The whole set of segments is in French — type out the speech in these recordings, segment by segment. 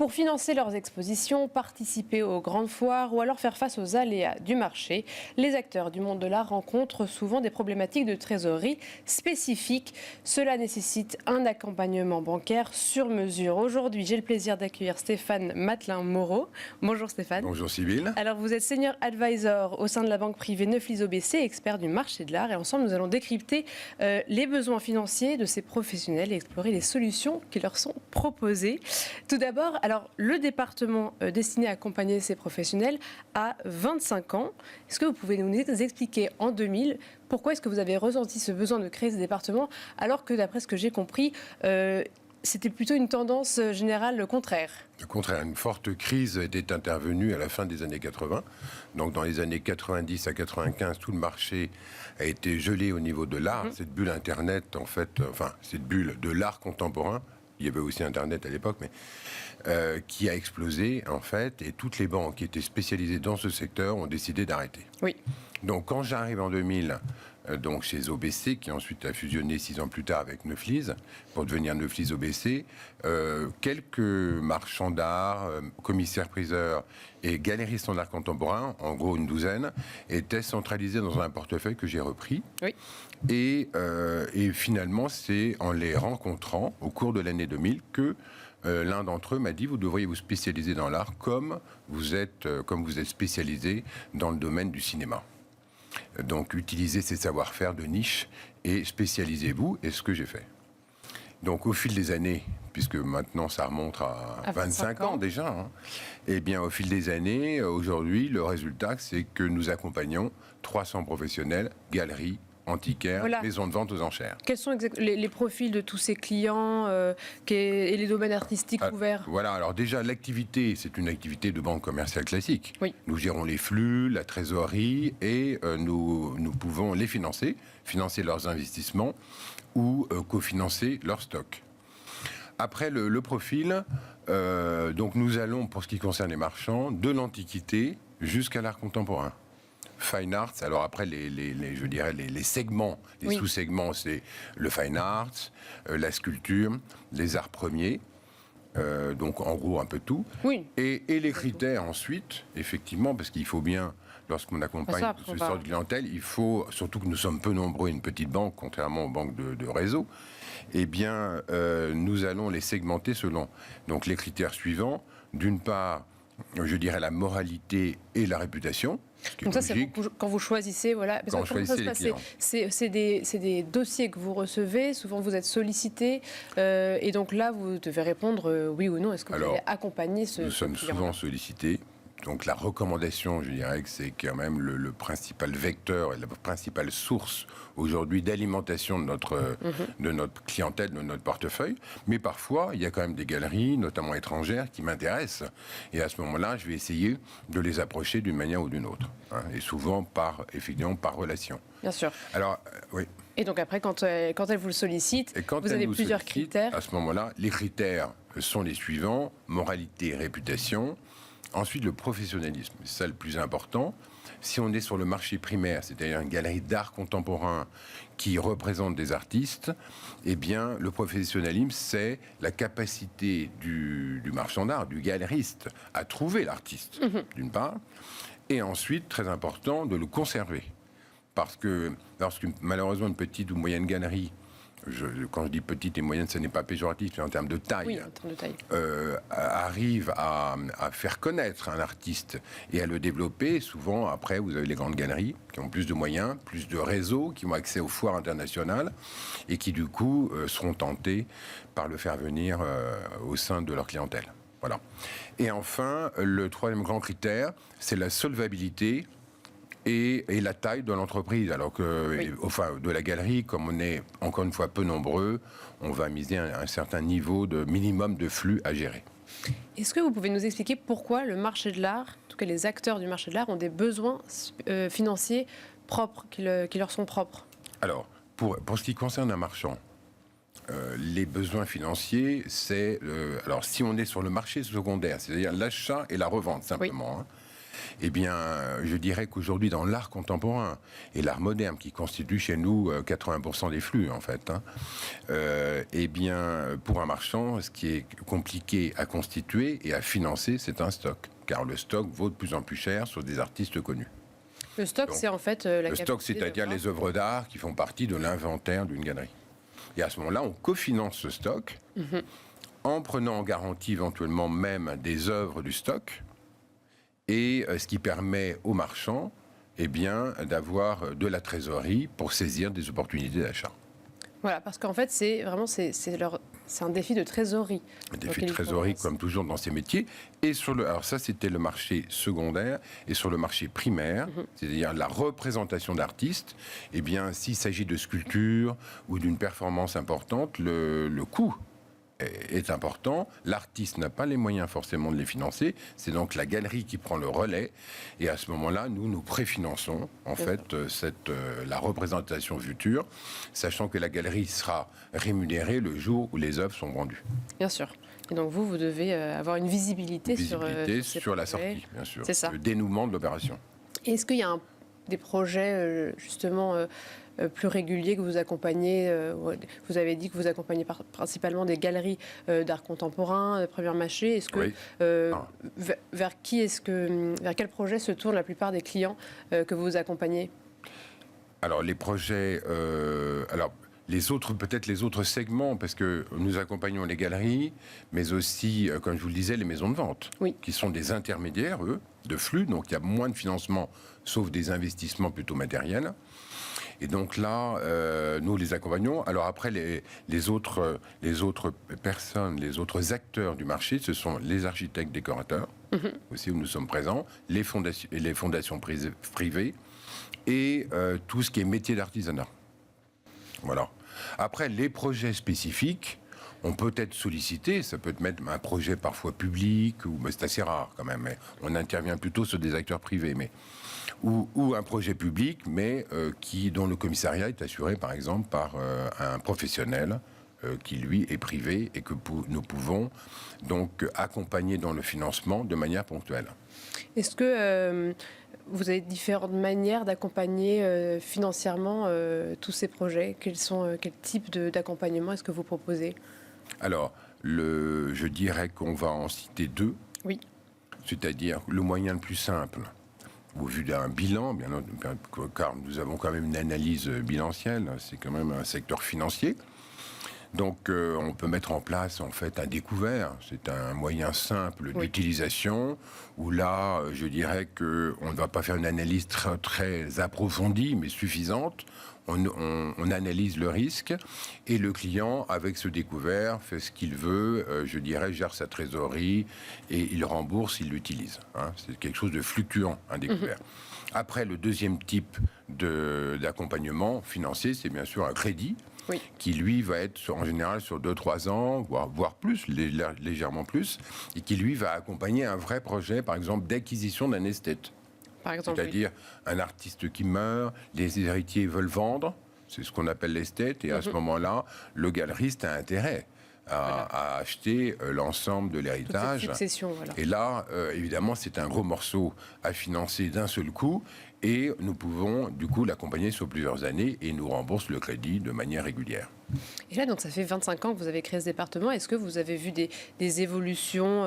pour financer leurs expositions, participer aux grandes foires ou alors faire face aux aléas du marché. Les acteurs du monde de l'art rencontrent souvent des problématiques de trésorerie spécifiques. Cela nécessite un accompagnement bancaire sur mesure. Aujourd'hui, j'ai le plaisir d'accueillir Stéphane Matelin-Moreau. Bonjour Stéphane. Bonjour Sybille. Alors vous êtes senior advisor au sein de la banque privée Neuflize OBC, expert du marché de l'art. Et ensemble, nous allons décrypter les besoins financiers de ces professionnels et explorer les solutions qui leur sont proposées. Tout d'abord, alors le département destiné à accompagner ces professionnels a 25 ans. Est-ce que vous pouvez nous expliquer en 2000 pourquoi est-ce que vous avez ressenti ce besoin de créer ce département alors que d'après ce que j'ai compris, c'était plutôt une tendance générale contraire? Le contraire, une forte crise était intervenue à la fin des années 80. Donc dans les années 90 à 95, tout le marché a été gelé au niveau de l'art. Cette bulle Internet, en fait, cette bulle de l'art contemporain, il y avait aussi Internet à l'époque, mais qui a explosé, en fait, et toutes les banques qui étaient spécialisées dans ce secteur ont décidé d'arrêter. Oui. Donc quand j'arrive en 2000, donc chez OBC, qui ensuite a fusionné 6 ans plus tard avec Neuflize, pour devenir Neuflize OBC, quelques marchands d'art, commissaires-priseurs et galeristes en art contemporain, en gros une douzaine, étaient centralisés dans un portefeuille que j'ai repris. Oui. Et finalement, c'est en les rencontrant au cours de l'année 2000 que l'un d'entre eux m'a dit: vous devriez vous spécialiser dans l'art comme vous êtes spécialisé dans le domaine du cinéma. Donc, utilisez ces savoir-faire de niche et spécialisez-vous, et ce que j'ai fait. Donc, au fil des années, puisque maintenant ça remonte à 25 ans déjà, hein, et bien au fil des années, aujourd'hui, le résultat, c'est que nous accompagnons 300 professionnels, galeries, antiquaires, maisons de vente aux enchères. Quels sont les profils de tous ces clients et les domaines artistiques ouverts? Voilà, alors déjà, l'activité, c'est une activité de banque commerciale classique. Oui. Nous gérons les flux, la trésorerie, et nous pouvons les financer leurs investissements ou cofinancer leur stock. Après le profil, donc nous allons, pour ce qui concerne les marchands, de l'Antiquité jusqu'à l'art contemporain. Fine arts, alors après je dirais les segments, les sous-segments, c'est le fine arts, la sculpture, les arts premiers, donc en gros un peu tout. Oui. Et les critères ensuite, effectivement, parce qu'il faut bien, lorsqu'on accompagne ce sort de clientèle, il faut, surtout que nous sommes peu nombreux, une petite banque, contrairement aux banques de réseau, eh bien nous allons les segmenter selon donc les critères suivants. D'une part, je dirais la moralité et la réputation. Donc ça, c'est quand vous choisissez, voilà. Quand comment ça se passe? C'est des dossiers que vous recevez, souvent vous êtes sollicité, et donc là, vous devez répondre oui ou non. Est-ce que vous allez accompagner ce client? Nous sommes souvent sollicités. Donc la recommandation, je dirais que c'est quand même le principal vecteur et la principale source aujourd'hui d'alimentation de notre clientèle, de notre portefeuille. Mais parfois, il y a quand même des galeries, notamment étrangères, qui m'intéressent. Et à ce moment-là, je vais essayer de les approcher d'une manière ou d'une autre. Hein, et souvent, effectivement, par relation. Bien sûr. Alors, oui. Et donc après, quand elle vous le sollicite, vous avez plusieurs critères. À ce moment-là, les critères sont les suivants: moralité, réputation. Ensuite, le professionnalisme, c'est ça le plus important. Si on est sur le marché primaire, c'est-à-dire une galerie d'art contemporain qui représente des artistes, eh bien, le professionnalisme, c'est la capacité du marchand d'art, du galeriste, à trouver l'artiste, d'une part, et ensuite, très important, de le conserver. Parce que malheureusement, une petite ou moyenne galerie, quand je dis petite et moyenne, ce n'est pas péjoratif, mais en termes de taille, oui, en termes de taille. Arrive à faire connaître un artiste et à le développer. Souvent, après, vous avez les grandes galeries qui ont plus de moyens, plus de réseaux, qui ont accès aux foires internationales et qui, du coup, seront tentés par le faire venir au sein de leur clientèle. Voilà. Et enfin, le troisième grand critère, c'est la solvabilité et la taille de l'entreprise. Alors que, enfin, de la galerie, comme on est encore une fois peu nombreux, on va miser un certain niveau de minimum de flux à gérer. Est-ce que vous pouvez nous expliquer pourquoi le marché de l'art, en tout cas les acteurs du marché de l'art, ont des besoins financiers propres, qui leur sont propres? Alors, pour ce qui concerne un marchand, les besoins financiers, c'est... alors, si on est sur le marché secondaire, c'est-à-dire l'achat et la revente, simplement, Eh bien, je dirais qu'aujourd'hui, dans l'art contemporain et l'art moderne, qui constitue chez nous 80% des flux, en fait, eh bien, pour un marchand, ce qui est compliqué à constituer et à financer, c'est un stock. Car le stock vaut de plus en plus cher sur des artistes connus. Le stock, c'est en fait le stock, c'est-à-dire les œuvres d'art qui font partie de l'inventaire d'une galerie. Et à ce moment-là, on cofinance ce stock en prenant en garantie éventuellement même des œuvres du stock, et ce qui permet aux marchands d'avoir de la trésorerie pour saisir des opportunités d'achat. Voilà, parce qu'en fait, c'est un défi de trésorerie. Un défi de trésorerie, comme toujours dans ces métiers. Et alors ça, c'était le marché secondaire. Et sur le marché primaire, c'est-à-dire la représentation d'artistes, eh bien, s'il s'agit de sculpture ou d'une performance importante, le coût est important. L'artiste n'a pas les moyens forcément de les financer. C'est donc la galerie qui prend le relais. Et à ce moment-là, nous préfinançons en fait la représentation future, sachant que la galerie sera rémunérée le jour où les œuvres sont vendues. Bien sûr. Et donc vous devez avoir une visibilité sur la sortie, bien sûr. C'est ça. Le dénouement de l'opération. Est-ce qu'il y a des projets justement plus réguliers que vous accompagnez? Vous avez dit que vous accompagnez principalement des galeries d'art contemporain, de première mâchée. Est-ce que vers quel projet se tournent la plupart des clients que vous accompagnez? Alors les projets, les autres segments, parce que nous accompagnons les galeries, mais aussi, comme je vous le disais, les maisons de vente, qui sont des intermédiaires, eux, de flux. Donc il y a moins de financement, sauf des investissements plutôt matériels. Et donc là, nous les accompagnons. Alors après, les autres personnes, les autres acteurs du marché, ce sont les architectes décorateurs, aussi où nous sommes présents, les fondations privées et tout ce qui est métier d'artisanat. Voilà. Après, les projets spécifiques, on peut être sollicité, ça peut être un projet parfois public, mais c'est assez rare quand même, mais on intervient plutôt sur des acteurs privés, ou un projet public, mais dont le commissariat est assuré, par exemple, par un professionnel qui, lui, est privé et que nous pouvons donc accompagner dans le financement de manière ponctuelle. Est-ce que vous avez différentes manières d'accompagner financièrement tous ces projets? Quel type d'accompagnement est-ce que vous proposez? Alors, je dirais qu'on va en citer deux. Oui. C'est-à-dire le moyen le plus simple, au vu d'un bilan, car nous avons quand même une analyse bilancielle, c'est quand même un secteur financier. Donc on peut mettre en place en fait un découvert, c'est un moyen simple d'utilisation, où là je dirais qu'on ne va pas faire une analyse très, très approfondie mais suffisante. On analyse le risque et le client, avec ce découvert, fait ce qu'il veut, gère sa trésorerie et il rembourse, il l'utilise. C'est quelque chose de fluctuant, un découvert. Après, le deuxième type d'accompagnement financier, c'est bien sûr un crédit. Qui lui va être en général sur 2-3 ans, voire plus, légèrement plus, et qui lui va accompagner un vrai projet, par exemple, d'acquisition d'un esthète. C'est-à-dire un artiste qui meurt, les héritiers veulent vendre, c'est ce qu'on appelle l'esthète, et à ce moment-là, le galeriste a intérêt à acheter l'ensemble de l'héritage. Voilà. Et là, évidemment, c'est un gros morceau à financer d'un seul coup, et nous pouvons du coup l'accompagner sur plusieurs années et nous rembourse le crédit de manière régulière. Et là, donc, ça fait 25 ans que vous avez créé ce département. Est-ce que vous avez vu des évolutions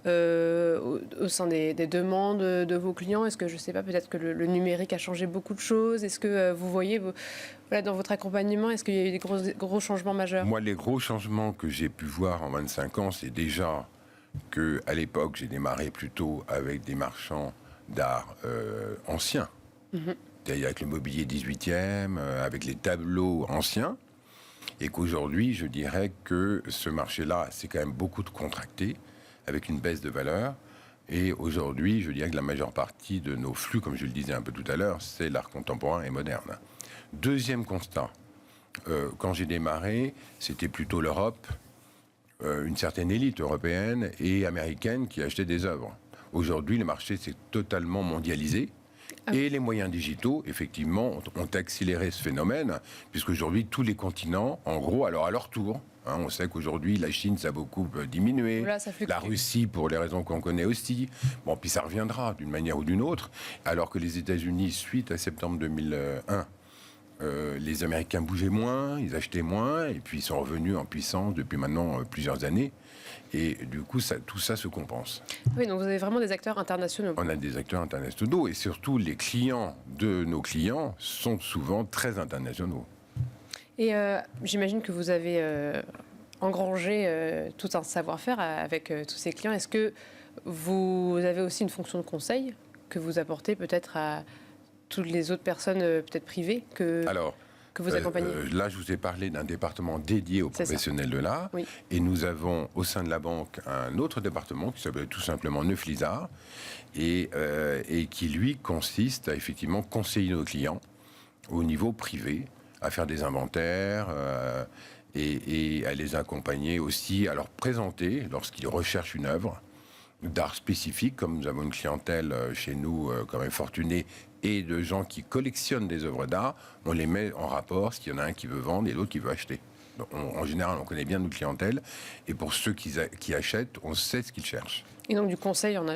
au sein des demandes de vos clients? Est-ce que, je ne sais pas, peut-être que le numérique a changé beaucoup de choses? Est-ce que vous voyez, dans votre accompagnement, est-ce qu'il y a eu des gros changements majeurs? Moi, les gros changements que j'ai pu voir en 25 ans, c'est déjà qu'à l'époque, j'ai démarré plutôt avec des marchands d'art anciens. C'est-à-dire avec le mobilier 18e, avec les tableaux anciens. Et qu'aujourd'hui, je dirais que ce marché-là, c'est quand même beaucoup de contracté, avec une baisse de valeur. Et aujourd'hui, je dirais que la majeure partie de nos flux, comme je le disais un peu tout à l'heure, c'est l'art contemporain et moderne. Deuxième constat, quand j'ai démarré, c'était plutôt l'Europe, une certaine élite européenne et américaine qui achetait des œuvres. Aujourd'hui, le marché s'est totalement mondialisé. Et les moyens digitaux, effectivement, ont accéléré ce phénomène, puisqu'aujourd'hui, tous les continents, en gros, alors à leur tour, Hein, on sait qu'aujourd'hui, la Chine, ça a beaucoup diminué. Voilà, ça fluctue. La Russie, pour les raisons qu'on connaît aussi. Bon, puis ça reviendra d'une manière ou d'une autre. Alors que les États-Unis, suite à septembre 2001, les Américains bougeaient moins, ils achetaient moins, et puis ils sont revenus en puissance depuis maintenant plusieurs années. Et du coup, tout ça se compense. Oui, donc vous avez vraiment des acteurs internationaux. On a des acteurs internationaux, et surtout les clients de nos clients sont souvent très internationaux. Et j'imagine que vous avez engrangé tout un savoir-faire avec tous ces clients. Est-ce que vous avez aussi une fonction de conseil que vous apportez peut-être à toutes les autres personnes peut-être privées que vous accompagnez? Là, je vous ai parlé d'un département dédié aux professionnels de l'art. Oui. Et nous avons au sein de la banque un autre département qui s'appelle tout simplement Neuflisard et qui, lui, consiste à effectivement conseiller nos clients au niveau privé, à faire des inventaires et à les accompagner aussi, à leur présenter, lorsqu'ils recherchent une œuvre d'art spécifique, comme nous avons une clientèle chez nous quand même fortunée, et de gens qui collectionnent des œuvres d'art, on les met en rapport, s'il y en a un qui veut vendre et l'autre qui veut acheter. Donc, en général, on connaît bien notre clientèle, et pour ceux qui achètent, on sait ce qu'ils cherchent. Et donc du conseil en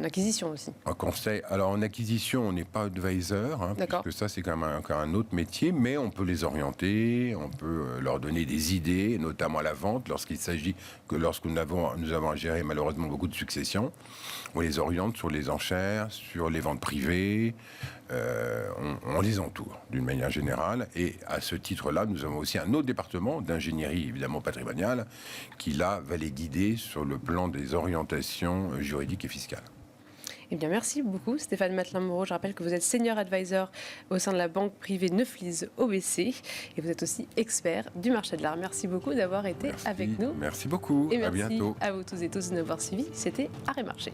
acquisition aussi. Un conseil. Alors en acquisition, on n'est pas advisor, hein, parce que ça c'est quand même encore un autre métier, mais on peut les orienter, on peut leur donner des idées, notamment à la vente, lorsqu'il s'agit que lorsque nous avons à gérer malheureusement beaucoup de successions, on les oriente sur les enchères, sur les ventes privées, on les entoure d'une manière générale. Et à ce titre-là, nous avons aussi un autre département d'ingénierie évidemment patrimoniale qui là va les guider sur le plan des orientations juridiques et fiscales. Eh bien, merci beaucoup Stéphane Mathelin-Moreau. Je rappelle que vous êtes senior advisor au sein de la banque privée Neuflis OBC et vous êtes aussi expert du marché de l'art. Merci beaucoup d'avoir été avec nous. Merci beaucoup. Et à bientôt. À vous tous et tous de nous avoir suivis. C'était Art et Marché.